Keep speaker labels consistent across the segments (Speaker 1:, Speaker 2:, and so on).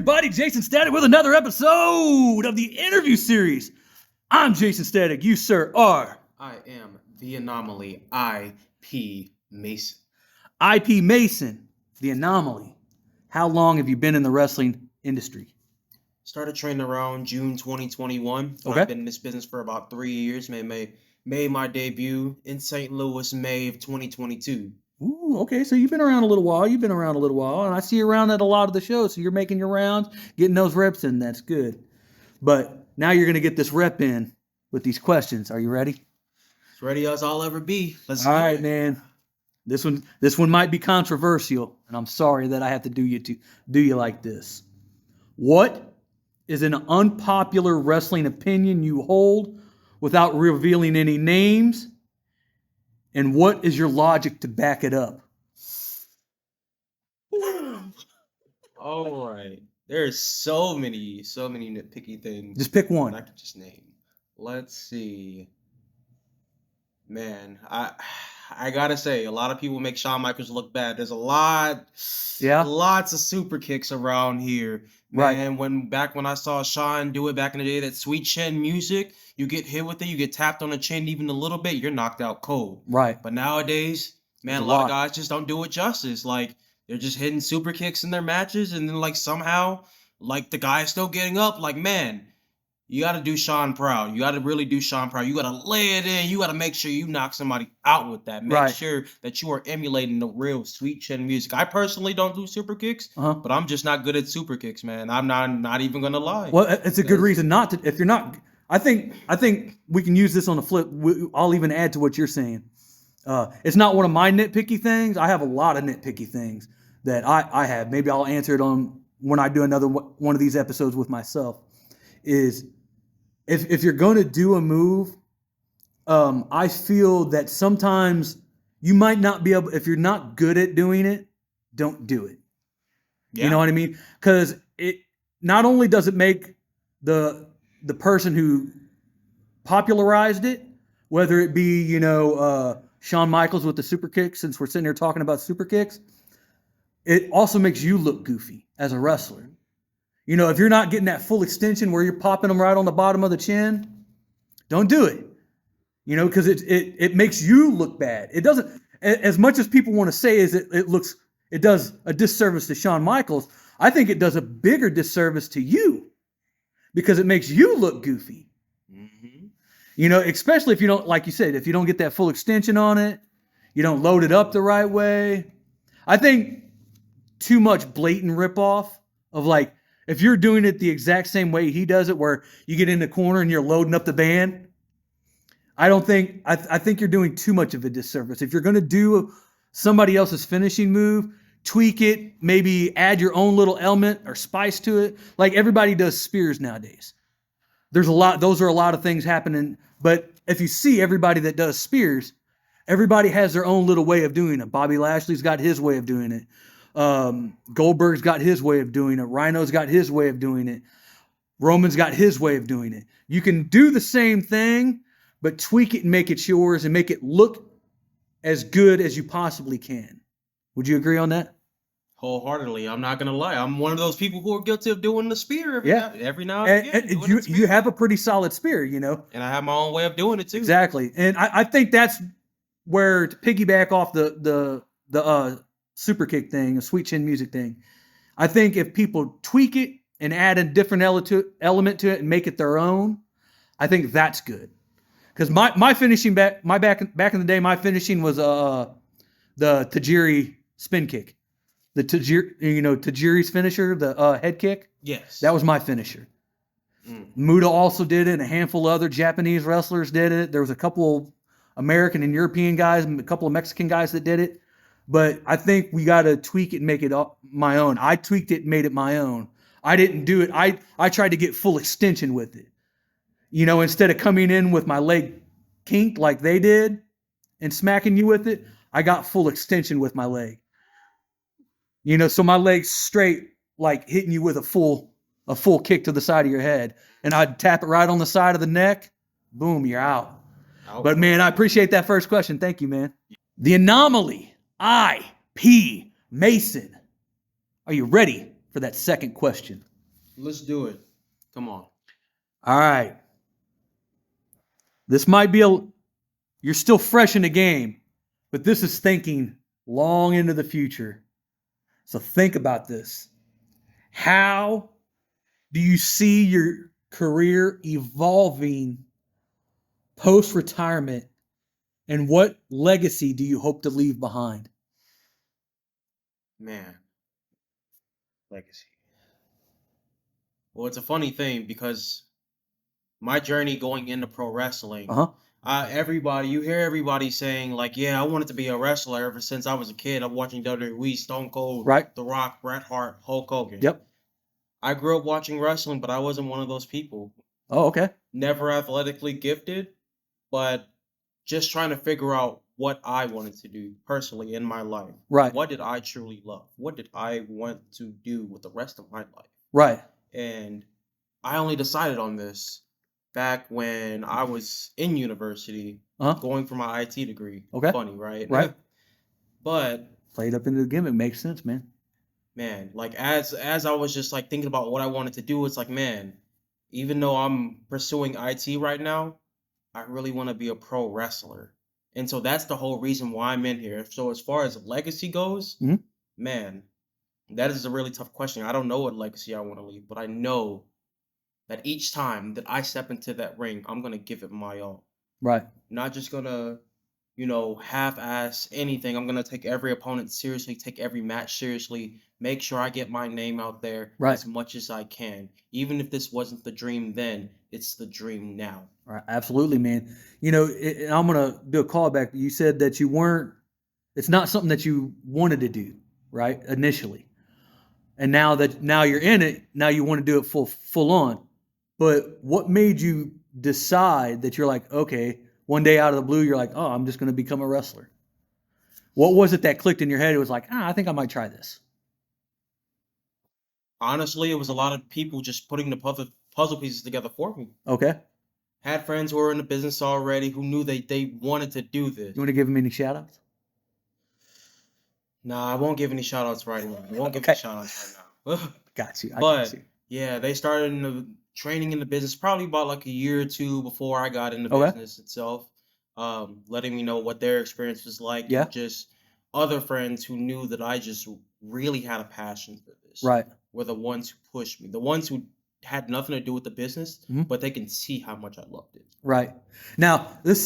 Speaker 1: everybody? Jaysin Static with another episode of the interview series. I'm Jaysin Static. You, sir, are?
Speaker 2: I am the anomaly, I.P. Mason.
Speaker 1: I.P. Mason, the anomaly. How long have you been in the wrestling industry?
Speaker 2: Started training around June 2021.
Speaker 1: Okay.
Speaker 2: I've been in this business for about 3 years. Made my debut in St. Louis, May of 2022.
Speaker 1: Ooh, okay, so you've been around a little while. And I see you around at a lot of the shows. So you're making your rounds, getting those reps in. That's good. But now you're going to get this rep in with these questions. Are you ready?
Speaker 2: As ready as I'll ever be. Let's
Speaker 1: All
Speaker 2: do
Speaker 1: right,
Speaker 2: it.
Speaker 1: man. This one might be controversial, and I'm sorry that I have to do you like this. What is an unpopular wrestling opinion you hold without revealing any names? And what is your logic to back it up?
Speaker 2: All right. There's so many nitpicky things.
Speaker 1: Just pick one.
Speaker 2: I could just name. Let's see. Man, I gotta say, a lot of people make Shawn Michaels look bad. There's lots of super kicks around here. Man,
Speaker 1: Right.
Speaker 2: Back when I saw Shawn do it back in the day, that sweet chin music, you get hit with it, you get tapped on the chin even a little bit, you're knocked out cold.
Speaker 1: Right.
Speaker 2: But nowadays, man,
Speaker 1: There's
Speaker 2: a lot of guys just don't do it justice. Like, they're just hitting super kicks in their matches, and then like somehow, like the guy's still getting up. Like, man, you got to do Shawn proud. You got to really do Shawn proud. You got to lay it in. You got to make sure you knock somebody out with that. Make sure that you are emulating the real sweet chin music. I personally don't do super kicks, but I'm just not good at super kicks, man. I'm not even gonna lie.
Speaker 1: Well, it's a good reason not to. If you're not, I think we can use this on the flip. I'll even add to what you're saying. It's not one of my nitpicky things. I have a lot of nitpicky things that I have. Maybe I'll answer it on when I do another one of these episodes with myself. Is if you're going to do a move, I feel that sometimes you might not be able, if you're not good at doing it, don't do it. Yeah. You know what I mean? Because it not only does it make the person who popularized it, whether it be, Shawn Michaels with the super kicks, since we're sitting here talking about super kicks, it also makes you look goofy as a wrestler. If you're not getting that full extension where you're popping them right on the bottom of the chin, don't do it. Because it makes you look bad. It doesn't, as much as people want to say is it does a disservice to Shawn Michaels. I think it does a bigger disservice to you because it makes you look goofy. Mm-hmm. Especially if you don't, like you said, if you don't get that full extension on it, you don't load it up the right way. I think too much blatant ripoff of like, if you're doing it the exact same way he does it, where you get in the corner and you're loading up the band, I think you're doing too much of a disservice. If you're going to do somebody else's finishing move, tweak it, maybe add your own little element or spice to it. Like everybody does spears nowadays. Those are a lot of things happening. But if you see everybody that does spears, everybody has their own little way of doing it. Bobby Lashley's got his way of doing it. Goldberg's got his way of doing it. Rhino's got his way of doing it. Roman's got his way of doing it. You can do the same thing, but tweak it and make it yours and make it look as good as you possibly can. Would you agree on that?
Speaker 2: Wholeheartedly. I'm not gonna lie. I'm one of those people who are guilty of doing the spear every now
Speaker 1: and
Speaker 2: again.
Speaker 1: And you have a pretty solid spear, And
Speaker 2: I have my own way of doing it too.
Speaker 1: Exactly. And I think that's where, to piggyback off the super kick thing, a sweet chin music thing, I think if people tweak it and add a different element to it and make it their own, I think that's good. Because my finishing back in the day, my finishing was the Tajiri spin kick, the Tajiri's finisher, the head kick.
Speaker 2: Yes,
Speaker 1: that was my finisher. Muda also did it, and a handful of other Japanese wrestlers did it. There was a couple American and European guys, and a couple of Mexican guys that did it. But I think we got to tweak it and make it my own. I tweaked it and made it my own. I didn't do it. I tried to get full extension with it. Instead of coming in with my leg kinked like they did and smacking you with it, I got full extension with my leg. So my leg's straight, like hitting you with a full kick to the side of your head. And I'd tap it right on the side of the neck. Boom, you're out. But man, I appreciate that first question. Thank you, man. The anomaly. I.P. Mason. Are you ready for that second question?
Speaker 2: Let's do it. Come on.
Speaker 1: All right. This might be you're still fresh in the game, but this is thinking long into the future. So think about this. How do you see your career evolving post-retirement, and what legacy do you hope to leave behind?
Speaker 2: Man. Legacy. Well, it's a funny thing because my journey going into pro wrestling, you hear everybody saying like, yeah, I wanted to be a wrestler ever since I was a kid. I'm watching WWE, Stone Cold,
Speaker 1: Right.
Speaker 2: The Rock, Bret Hart, Hulk Hogan.
Speaker 1: Yep.
Speaker 2: I grew up watching wrestling, but I wasn't one of those people.
Speaker 1: Oh, okay.
Speaker 2: Never athletically gifted, but just trying to figure out what I wanted to do personally in my life.
Speaker 1: Right.
Speaker 2: What did I truly love? What did I want to do with the rest of my life?
Speaker 1: Right.
Speaker 2: And I only decided on this back when I was in university, going for my IT degree.
Speaker 1: Okay.
Speaker 2: Funny, right?
Speaker 1: Right.
Speaker 2: But
Speaker 1: played up into the gimmick. Makes sense, man.
Speaker 2: Man, like as I was just like thinking about what I wanted to do, it's like, man, even though I'm pursuing IT right now, I really want to be a pro wrestler. And so that's the whole reason why I'm in here. So as far as legacy goes, man, that is a really tough question. I don't know what legacy I want to leave, but I know that each time that I step into that ring, I'm going to give it my all.
Speaker 1: Right.
Speaker 2: Not just going to, half-ass anything. I'm going to take every opponent seriously, take every match seriously, make sure I get my name out there as much as I can. Even if this wasn't the dream then, it's the dream now.
Speaker 1: Right. Absolutely, man. I'm going to do a callback. You said that it's not something that you wanted to do, right, initially. And now you're in it, now you want to do it full on. But what made you decide that you're like, okay, one day out of the blue, you're like, oh, I'm just going to become a wrestler? What was it that clicked in your head? It was like, I think I might try this.
Speaker 2: Honestly, it was a lot of people just putting the puzzle pieces together for me.
Speaker 1: Okay.
Speaker 2: Had friends who were in the business already who knew they wanted to do this.
Speaker 1: You want to give them any shout-outs?
Speaker 2: Nah, I won't give any shout-outs right now. I won't give any shout-outs right now.
Speaker 1: Got you.
Speaker 2: But, yeah, they started training in the business probably about like a year or two before I got in the business itself. Letting me know what their experience was like.
Speaker 1: Yeah.
Speaker 2: And just other friends who knew that I just really had a passion for this.
Speaker 1: Right.
Speaker 2: Were the ones who pushed me. The ones who had nothing to do with the business, but they can see how much I loved it. Right.
Speaker 1: Now, this is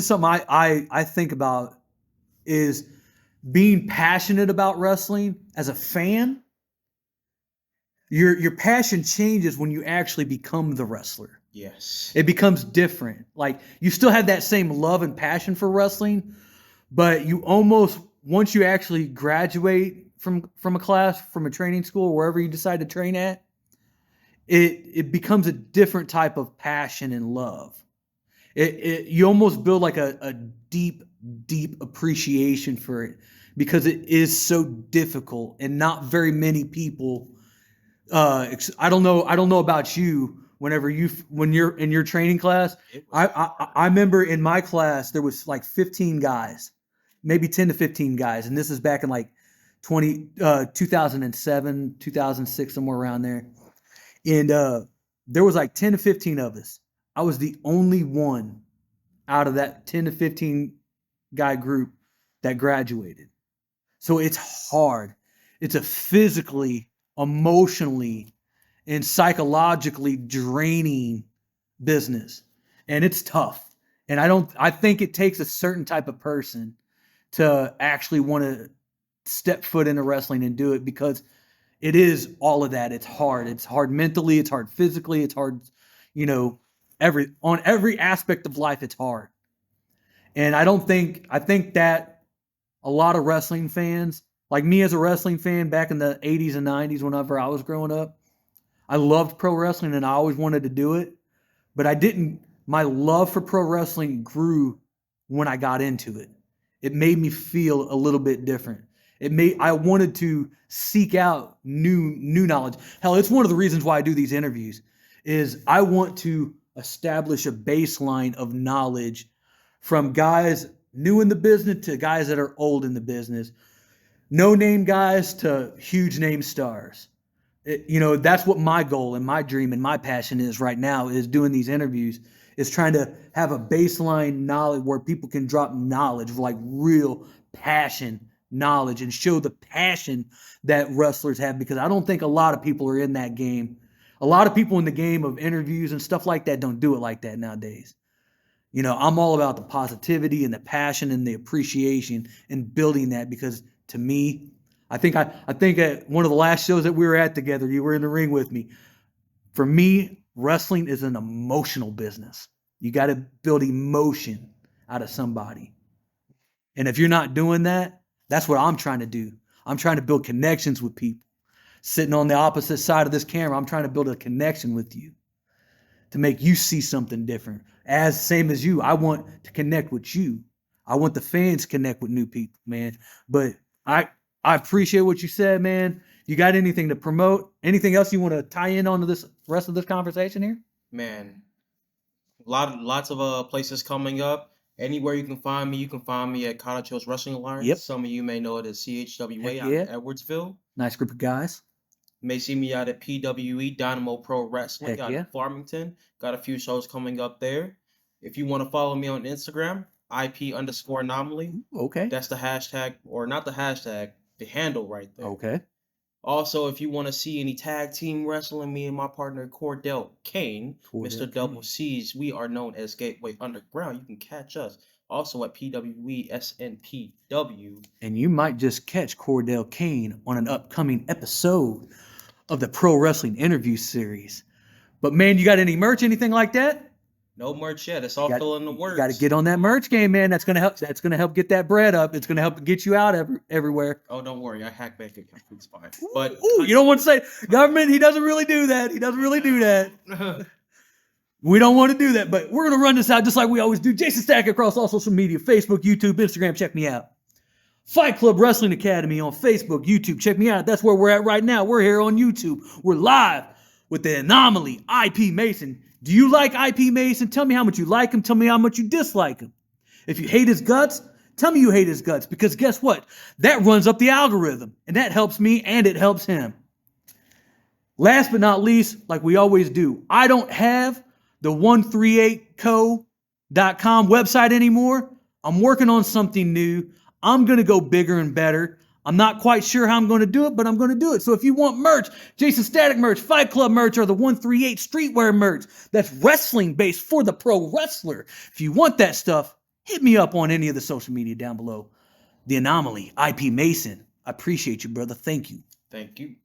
Speaker 1: something I think about, is being passionate about wrestling as a fan. Your passion changes when you actually become the wrestler.
Speaker 2: Yes.
Speaker 1: It becomes different. Like, you still have that same love and passion for wrestling, but you almost, once you actually graduate from a class, from a training school, wherever you decide to train at, it becomes a different type of passion and love. You almost build like a deep appreciation for it, because it is so difficult, and not very many people. I don't know about you. When you're in your training class, I remember in my class there was like 15 guys, maybe 10 to 15 guys, and this is back in like 2007, 2006, somewhere around there. And there was like 10 to 15 of us. I was the only one out of that 10 to 15 guy group that graduated. So it's hard. It's a physically, emotionally, and psychologically draining business. And it's tough. And I think it takes a certain type of person to actually want to step foot into wrestling and do it, because it is all of that. It's hard. It's hard mentally. It's hard physically. It's hard, on every aspect of life. It's hard. And I think that a lot of wrestling fans, like me as a wrestling fan back in the 80s and 90s, whenever I was growing up, I loved pro wrestling and I always wanted to do it, but my love for pro wrestling grew when I got into it. It made me feel a little bit different. I wanted to seek out new knowledge. Hell, it's one of the reasons why I do these interviews, is I want to establish a baseline of knowledge from guys new in the business to guys that are old in the business, no name guys to huge name stars. That's what my goal and my dream and my passion is right now, is doing these interviews, is trying to have a baseline knowledge where people can drop knowledge, like real passion knowledge, and show the passion that wrestlers have, because I don't think a lot of people are in that game. A lot of people in the game of interviews and stuff like that don't do it like that nowadays. I'm all about the positivity and the passion and the appreciation and building that, because to me, I think at one of the last shows that we were at together, you were in the ring with me. For me, wrestling is an emotional business. You got to build emotion out of somebody. And if you're not doing that, that's what I'm trying to do. I'm trying to build connections with people. Sitting on the opposite side of this camera, I'm trying to build a connection with you to make you see something different. Same as you, I want to connect with you. I want the fans to connect with new people, man. But I appreciate what you said, man. You got anything to promote? Anything else you want to tie in onto this rest of this conversation here?
Speaker 2: Man, lots of places coming up. Anywhere you can find me at Cottage Hills Wrestling Alliance.
Speaker 1: Yep.
Speaker 2: Some of you may know it as CHWA out
Speaker 1: yeah.
Speaker 2: in Edwardsville.
Speaker 1: Nice group of guys.
Speaker 2: You may see me out at PWE, Dynamo Pro Wrestling out in Farmington. Got a few shows coming up there. If you want to follow me on Instagram, IP_anomaly.
Speaker 1: Okay.
Speaker 2: That's the hashtag, or not the hashtag, the handle right there.
Speaker 1: Okay.
Speaker 2: Also, if you want to see any tag team wrestling, me and my partner Cordell Kane, Mr. Double C's, we are known as Gateway Underground. You can catch us also at PWE SNPW.
Speaker 1: And you might just catch Cordell Kane on an upcoming episode of the Pro Wrestling Interview Series. But man, you got any merch, anything like that?
Speaker 2: No merch yet. It's all still in the works.
Speaker 1: You got to get on that merch game, man. That's gonna help. That's gonna help get that bread up. It's gonna help get you out everywhere.
Speaker 2: Oh, don't worry. I hack back account. It's fine. But
Speaker 1: you don't want to say government. He doesn't really do that. He doesn't really do that. We don't want to do that, but we're gonna run this out just like we always do. Jaysin Static across all social media: Facebook, YouTube, Instagram. Check me out. Fight Club Wrestling Academy on Facebook, YouTube. Check me out. That's where we're at right now. We're here on YouTube. We're live with the Anomaly, IP Mason. Do you like IP Mason? Tell me how much you like him. Tell me how much you dislike him. If you hate his guts, tell me you hate his guts, because guess what? That runs up the algorithm, and that helps me and it helps him. Last but not least, like we always do, I don't have the 138co.com website anymore. I'm working on something new. I'm going to go bigger and better. I'm not quite sure how I'm going to do it, but I'm going to do it. So if you want merch, Jaysin Static merch, Fight Club merch, or the 138 streetwear merch, that's wrestling based for the pro wrestler. If you want that stuff, hit me up on any of the social media down below. The Anomaly, IP Mason. I appreciate you, brother. Thank you.
Speaker 2: Thank you.